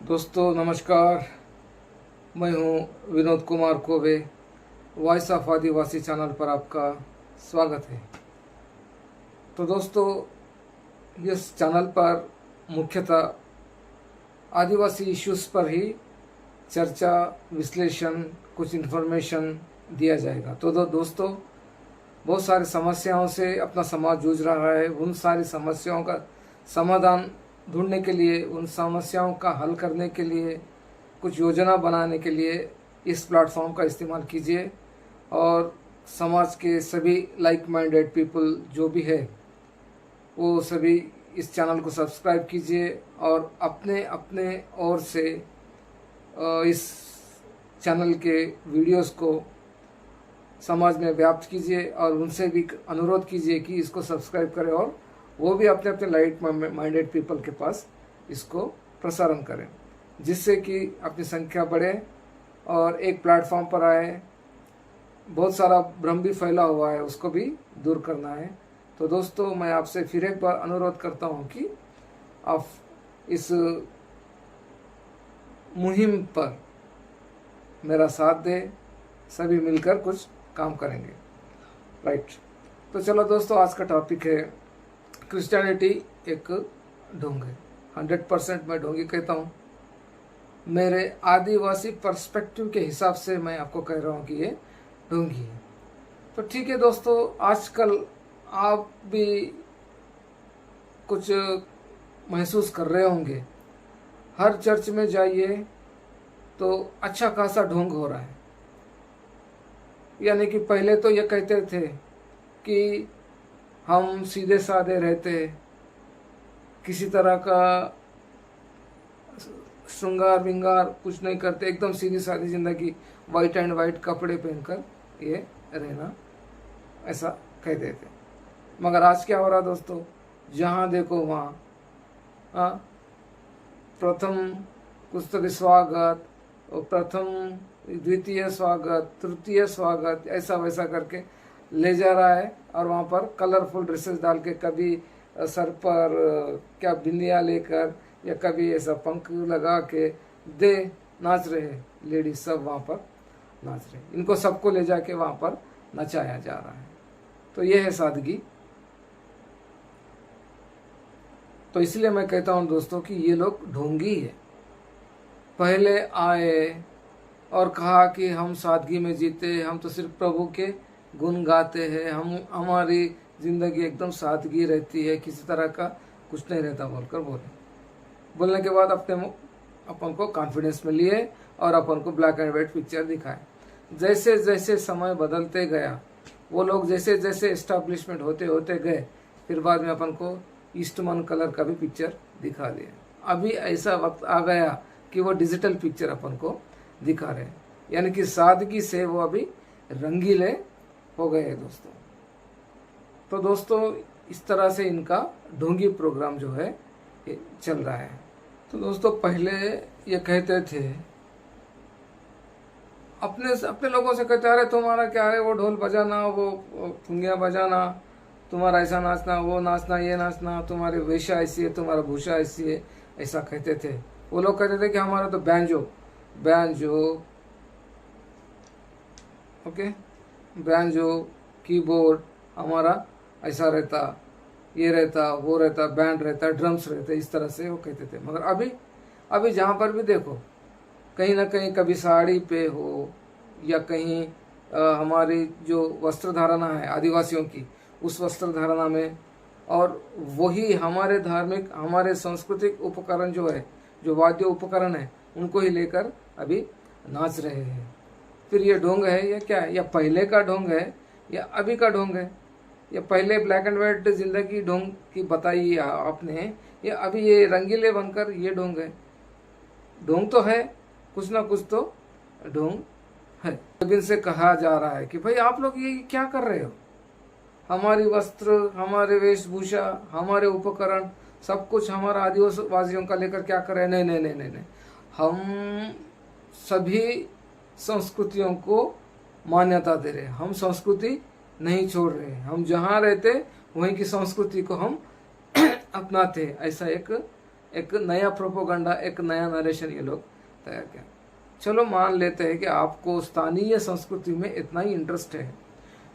दोस्तों नमस्कार, मैं हूं Vinod Kumar Kove. Voice of Adivasi channel पर आपका स्वागत है। तो दोस्तों, इस चैनल पर मुख्यतः आदिवासी इश्यूज पर ही चर्चा, विश्लेषण, कुछ इन्फॉर्मेशन दिया जाएगा। तो दोस्तों, बहुत सारी समस्याओं से अपना समाज जूझ रहा है। उन सारी समस्याओं का समाधान ढूंढने के लिए, उन समस्याओं का हल करने के लिए, कुछ योजना बनाने के लिए इस प्लेटफॉर्म का इस्तेमाल कीजिए। और समाज के सभी लाइक माइंडेड पीपल जो भी है वो सभी इस चैनल को सब्सक्राइब कीजिए और अपने अपने ओर से इस चैनल के वीडियोस को समाज में व्याप्त कीजिए और उनसे भी अनुरोध कीजिए कि इसको सब्सक्राइब करें और वो भी अपने अपने लाइट माइंडेड पीपल के पास इसको प्रसारण करें, जिससे कि अपनी संख्या बढ़े और एक प्लेटफॉर्म पर आए। बहुत सारा भ्रम भी फैला हुआ है, उसको भी दूर करना है। तो दोस्तों, मैं आपसे फिर एक बार अनुरोध करता हूं कि आप इस मुहिम पर मेरा साथ दें, सभी मिलकर कुछ काम करेंगे। राइट। तो चलो दोस्तों, आज का टॉपिक है क्रिश्चियनिटी एक ढोंग है। 100% मैं ढोंगी कहता हूँ। मेरे आदिवासी पर्सपेक्टिव के हिसाब से मैं आपको कह रहा हूँ कि ये ढोंगी है। तो ठीक है दोस्तों, आजकल आप भी कुछ महसूस कर रहे होंगे। हर चर्च में जाइए तो अच्छा खासा ढोंग हो रहा है। यानी कि पहले तो ये कहते थे कि हम सीधे साधे रहते, किसी तरह का श्रृंगार विंगार कुछ नहीं करते, एकदम सीधी सादी जिंदगी, वाइट एंड वाइट कपड़े पहनकर ये रहना, ऐसा कहते थे। मगर आज क्या हो रहा दोस्तों, जहाँ देखो वहाँ प्रथम पुस्तक स्वागत और प्रथम द्वितीय स्वागत, तृतीय स्वागत, ऐसा वैसा करके ले जा रहा है। और वहाँ पर कलरफुल ड्रेसेस डाल के, कभी सर पर क्या बिंदिया लेकर या कभी ऐसा पंख लगा के दे नाच रहे लेडीज, सब वहाँ पर नाच रहे। इनको सबको ले जाके वहाँ पर नचाया जा रहा है। तो ये है सादगी। तो इसलिए मैं कहता हूँ दोस्तों कि ये लोग ढोंगी है। पहले आए और कहा कि हम सादगी में जीते, हम तो सिर्फ प्रभु के गुण गाते हैं, हमारी जिंदगी एकदम सादगी रहती है, किसी तरह का कुछ नहीं रहता बोलकर बोलने के बाद अपन को कॉन्फिडेंस में लिए और अपन को ब्लैक एंड व्हाइट पिक्चर दिखाए। जैसे जैसे समय बदलते गया, वो लोग जैसे जैसे एस्टैब्लिशमेंट होते होते गए, फिर बाद में अपन को ईस्टमन कलर का भी पिक्चर दिखा दिया। अभी ऐसा वक्त आ गया कि वो डिजिटल पिक्चर अपन को दिखा रहे हैं। यानी कि सादगी से वो अभी रंगीले हो गए दोस्तों। तो दोस्तों, इस तरह से इनका ढोंगी प्रोग्राम जो है ये चल रहा है। तो दोस्तों, पहले ये कहते थे, अपने लोगों से कहते, अरे तुम्हारा क्या है, वो ढोल बजाना, वो पुंगिया बजाना, तुम्हारा ऐसा नाचना, वो नाचना, ये नाचना, तुम्हारी वेशा ऐसी है, तुम्हारा भूषा ऐसी है, ऐसा कहते थे। वो लोग कहते थे कि हमारा तो बैंजो ओके, बैंजो कीबोर्ड हमारा ऐसा रहता, ये रहता, वो रहता, बैंड रहता, ड्रम्स रहते, इस तरह से वो कहते थे। मगर अभी जहाँ पर भी देखो, कहीं ना कहीं कभी साड़ी पे हो या कहीं हमारी जो वस्त्र धारणा है आदिवासियों की, उस वस्त्र धारणा में, और वही हमारे धार्मिक, हमारे सांस्कृतिक उपकरण जो है, जो वाद्य उपकरण है, उनको ही लेकर अभी नाच रहे हैं। फिर ये ढोंग है या क्या है? या पहले का ढोंग है या अभी का ढोंग है? या पहले ब्लैक एंड व्हाइट जिंदगी ढोंग की बताई आपने, या अभी ये रंगीले बनकर ये ढोंग है? ढोंग तो है, कुछ ना कुछ तो ढोंग है। दिन से कहा जा रहा है कि भाई आप लोग ये क्या कर रहे हो, हमारी वस्त्र, हमारे वेशभूषा, हमारे उपकरण, सब कुछ हमारा आदिवासियों का लेकर क्या कर रहे हैं? नहीं, हम सभी संस्कृतियों को मान्यता दे रहे हैं। हम संस्कृति नहीं छोड़ रहे हैं। हम जहाँ रहते वहीं की संस्कृति को हम अपनाते, ऐसा एक एक नया प्रोपोगंडा, एक नया नरेशन ये लोग तैयार किया। चलो मान लेते हैं कि आपको स्थानीय संस्कृति में इतना ही इंटरेस्ट है,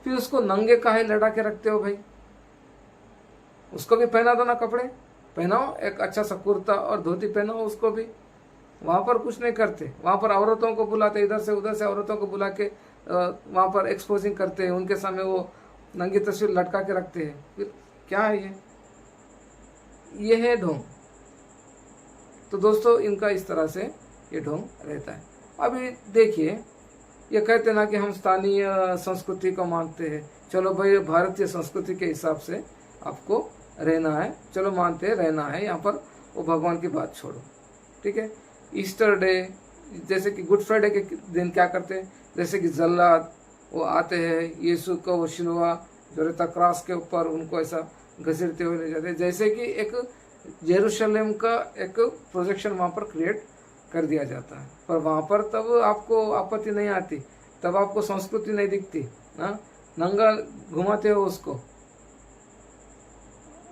फिर उसको नंगे काहे लड़ा के रखते हो भाई? उसको भी पहना दो ना, कपड़े पहनाओ, एक अच्छा सा कुर्ता और धोती पहनाओ उसको भी। वहां पर कुछ नहीं करते, वहां पर औरतों को बुलाते, इधर से उधर से औरतों को बुला के वहां पर एक्सपोजिंग करते हैं, उनके सामने वो नंगी तस्वीर लटका के रखते हैं। फिर क्या है ये है ढोंग। तो दोस्तों इनका इस तरह से ये ढोंग रहता है। अभी देखिए, ये कहते ना कि हम स्थानीय संस्कृति को मानते हैं। चलो भाई, भारतीय संस्कृति के हिसाब से आपको रहना है, चलो मानते हैं रहना है यहाँ पर, वो भगवान की बात छोड़ो, ठीक है। ईस्टर डे, जैसे कि गुड फ्राइडे के दिन क्या करते हैं, जैसे कि जल्लाद वो आते हैं, यीशु को वो शिलवा जो रहता क्रॉस के ऊपर, उनको ऐसा घसीटते हुए ले जाते हैं, जैसे कि एक जेरूशलेम का एक प्रोजेक्शन वहाँ पर क्रिएट कर दिया जाता है। पर वहाँ पर तब आपको आपत्ति नहीं आती, तब आपको संस्कृति नहीं दिखती ना, नंगा घुमाते हो उसको।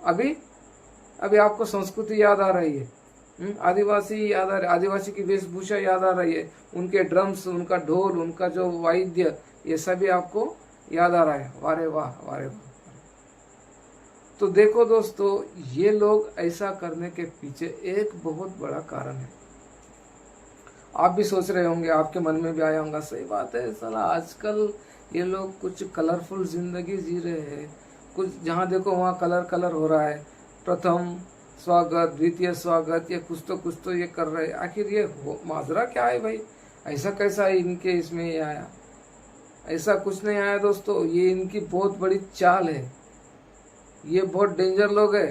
अभी आपको संस्कृति याद आ रही है, आदिवासी याद आ रहे, आदिवासी की वेशभूषा याद आ रही है, उनके ड्रम्स, उनका ढोल, उनका जो वाद्य, ये सभी आपको याद आ रहा है। वारे वाह, वारे वाह। तो देखो दोस्तों, ये लोग ऐसा करने के पीछे एक बहुत बड़ा कारण है। आप भी सोच रहे होंगे, आपके मन में भी आया होगा, सही बात है साला, आजकल ये लोग कुछ कलरफुल जिंदगी जी रहे हैं, कुछ जहाँ देखो वहाँ कलर कलर हो रहा है, प्रथम स्वागत, द्वितीय स्वागत, ये कुछ तो ये कर रहे हैं। आखिर ये माजरा क्या है भाई? ऐसा कैसा है इनके इसमें ये आया? ऐसा कुछ नहीं आया दोस्तों, ये इनकी बहुत बड़ी चाल है। ये बहुत डेंजर लोग है।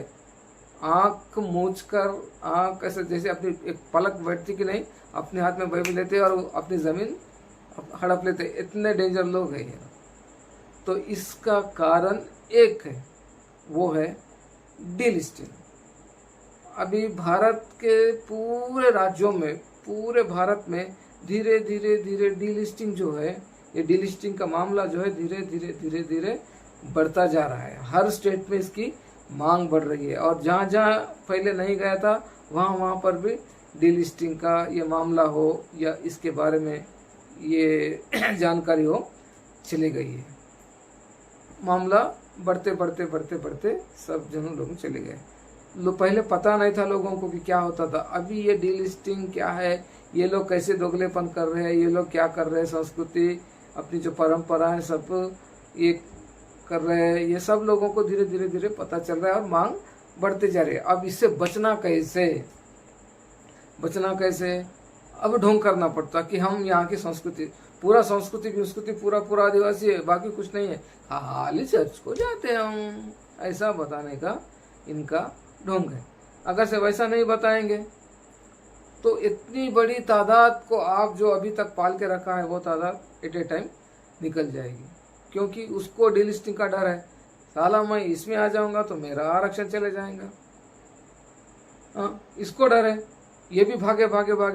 आंख मूछ कर, आंख ऐसे जैसे अपनी एक पलक बैठती कि नहीं, अपने हाथ में बाइबल लेते और अपनी जमीन हड़प लेते, इतने डेंजर लोग हैं ये। तो इसका कारण एक है, वो है डीलिस्टिंग। अभी भारत के पूरे राज्यों में, पूरे भारत में धीरे धीरे डीलिस्टिंग जो है, ये डीलिस्टिंग का मामला जो है धीरे धीरे बढ़ता जा रहा है। हर स्टेट में इसकी मांग बढ़ रही है, और जहाँ जहाँ पहले नहीं गया था वहाँ पर भी डीलिस्टिंग का ये मामला हो या इसके बारे में ये जानकारी हो, चली गई है। मामला बढ़ते सब जनों लोग चले गए। पहले पता नहीं था लोगों को कि क्या होता था। अभी ये डीलिस्टिंग क्या है, ये लोग कैसे दोगलेपन कर रहे हैं, ये लोग क्या कर रहे हैं, संस्कृति अपनी जो परंपरा है सब ये कर रहे हैं, ये सब लोगों को धीरे धीरे पता चल रहा है और मांग बढ़ते जा रही है। अब इससे बचना कैसे? अब ढोंग करना पड़ता कि हम यहाँ की संस्कृति, पूरा संस्कृति पूरा आदिवासी है, बाकी कुछ नहीं है, खाली चर्च को जाते हैं हम, ऐसा बताने का इनका ढोंग है। अगर से वैसा नहीं बताएंगे तो इतनी बड़ी तादाद को आप जो अभी तक पाल के रखा है वो तादाद एट ए टाइम निकल जाएगी, क्योंकि उसको डीलिस्टिंग का डर है। साला मैं इसमें आ जाऊंगा तो मेरा आरक्षण चले जाएगा, इसको डर है। ये भी भागे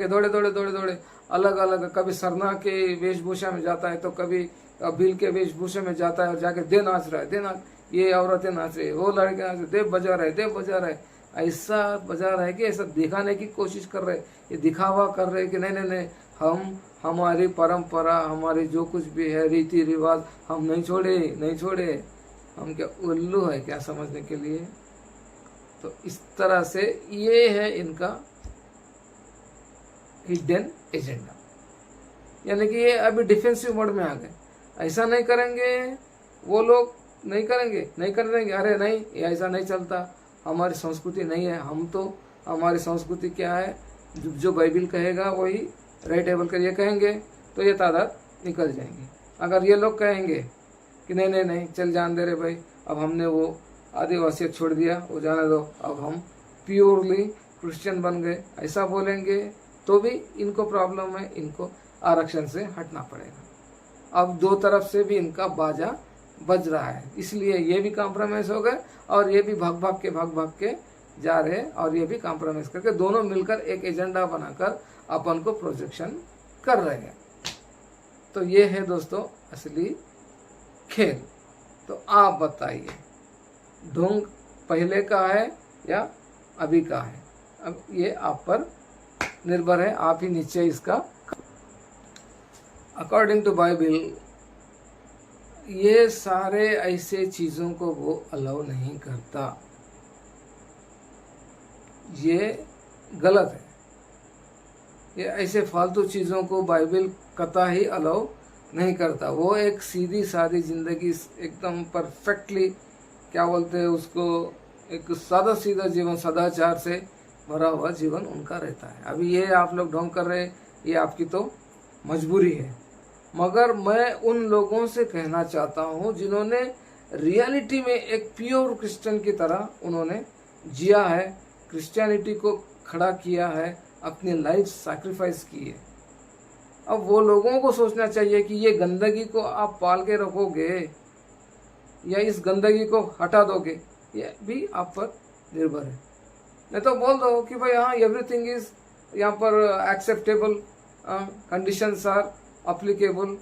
दौड़े अलग अलग, कभी सरना के वेशभूषा में जाता है तो कभी भील के वेशभूषा में जाता है और जाके दे नाच रहा है, ये औरतें नाच रही है, वो लड़के नाच रहे, देव बजा रहे, ऐसा बजा रहा है कि ऐसा दिखाने की कोशिश कर रहे, ये दिखावा कर रहे कि नहीं हम हमारी परंपरा, हमारी जो कुछ भी है रीति रिवाज हम नहीं छोड़े। हम क्या उल्लू है क्या समझने के लिए? तो इस तरह से ये है इनका हिडन एजेंडा, यानी कि ये अभी डिफेंसिव मोड में आ गए। ऐसा नहीं करेंगे वो लोग, नहीं कर देंगे, अरे नहीं ये ऐसा नहीं चलता, हमारी संस्कृति नहीं है, हम तो हमारी संस्कृति क्या है, जो बाइबिल कहेगा वही राइटेबल करिए कहेंगे तो ये तादाद निकल जाएंगे। अगर ये लोग कहेंगे कि नहीं चल जान दे रहे भाई, अब हमने वो आदिवासियत छोड़ दिया, वो जाने दो, अब हम प्योरली क्रिश्चियन बन गए, ऐसा बोलेंगे तो भी इनको प्रॉब्लम है, इनको आरक्षण से हटना पड़ेगा। अब दो तरफ से भी इनका बाजा बज रहा है, इसलिए ये भी कॉम्प्रोमाइज हो गए और ये भी भाग के जा रहे हैं, और ये भी कॉम्प्रोमाइज करके दोनों मिलकर एक एजेंडा बनाकर अपन को प्रोजेक्शन कर रहे हैं। तो ये है दोस्तों असली खेल। तो आप बताइए ढोंग पहले का है या अभी का है? अब ये आप पर निर्भर है, आप ही निश्चय इसका। अकॉर्डिंग टू बाइबल ये सारे ऐसे चीज़ों को वो अलाउ नहीं करता, ये गलत है। ये ऐसे फालतू चीज़ों को बाइबल कतई अलाउ नहीं करता। वो एक सीधी सादी जिंदगी, एकदम परफेक्टली क्या बोलते हैं उसको, एक सादा सीधा जीवन, सदाचार से भरा हुआ जीवन उनका रहता है। अभी ये आप लोग ढोंग कर रहे, ये आपकी तो मजबूरी है। मगर मैं उन लोगों से कहना चाहता हूँ जिन्होंने रियलिटी में एक प्योर क्रिश्चियन की तरह उन्होंने जिया है, क्रिश्चियनिटी को खड़ा किया है, अपनी लाइफ सैक्रिफाइस की है। अब वो लोगों को सोचना चाहिए कि ये गंदगी को आप पाल के रखोगे या इस गंदगी को हटा दोगे, ये भी आप पर निर्भर है। नहीं तो बोल दो कि भाई हाँ एवरीथिंग इज यहाँ पर एक्सेप्टेबल, कंडीशंस आर अप्लीकेबल,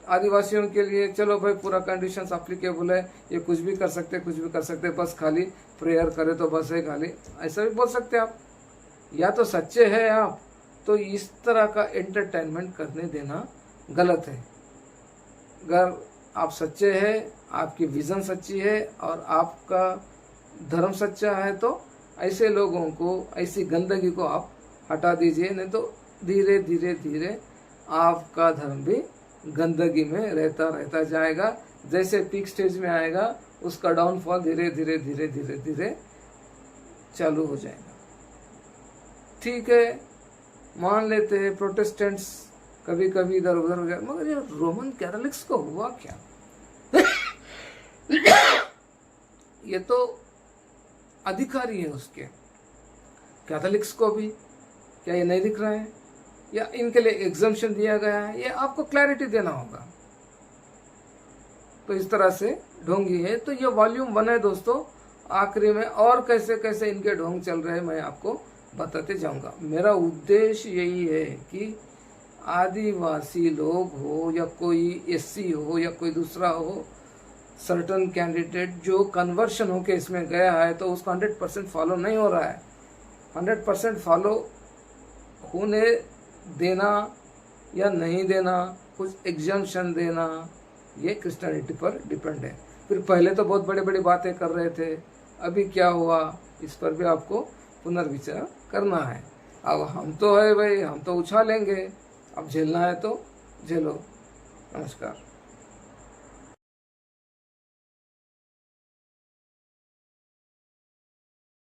आदिवासियों के लिए चलो भाई पूरा कंडीशंस अप्लीकेबल है, ये कुछ भी कर सकते, कुछ भी कर सकते, बस खाली प्रेयर करे तो बस है, खाली ऐसा भी बोल सकते आप। या तो सच्चे हैं आप, तो इस तरह का एंटरटेनमेंट करने देना गलत है। अगर आप सच्चे हैं, आपकी विजन सच्ची है और आपका धर्म सच्चा है, तो ऐसे लोगों को, ऐसी गंदगी को आप हटा दीजिए। नहीं तो धीरे धीरे धीरे आपका धर्म भी गंदगी में रहता जाएगा। जैसे पीक स्टेज में आएगा, उसका डाउनफॉल धीरे धीरे धीरे धीरे धीरे चालू हो जाएगा। ठीक है, मान लेते हैं प्रोटेस्टेंट्स कभी कभी इधर उधर हो जाए, मगर ये रोमन कैथोलिक्स को हुआ क्या? ये तो अधिकारी है उसके। कैथोलिक्स को भी क्या ये नहीं दिख रहा है, या इनके लिए एग्जम्पशन दिया गया है? ये आपको क्लैरिटी देना होगा। तो इस तरह से ढोंगी है। तो ये वॉल्यूम 1 है दोस्तों। आखिरी में और कैसे कैसे इनके ढोंग चल रहे हैं मैं आपको बताते जाऊंगा। मेरा उद्देश्य यही है कि आदिवासी लोग हो या कोई एससी हो या कोई दूसरा हो, सर्टन कैंडिडेट जो कन्वर्शन होके इसमें गया है, तो उसको 100% फॉलो नहीं हो रहा है। 100% फॉलो होने देना या नहीं देना, कुछ एग्जम्पशन देना, ये क्रिश्चियनिटी पर डिपेंड है। फिर पहले तो बहुत बड़ी बड़ी बातें कर रहे थे, अभी क्या हुआ, इस पर भी आपको पुनर्विचार करना है। अब हम तो है भाई, हम तो उछालेंगे, अब झेलना है तो झेलो। नमस्कार।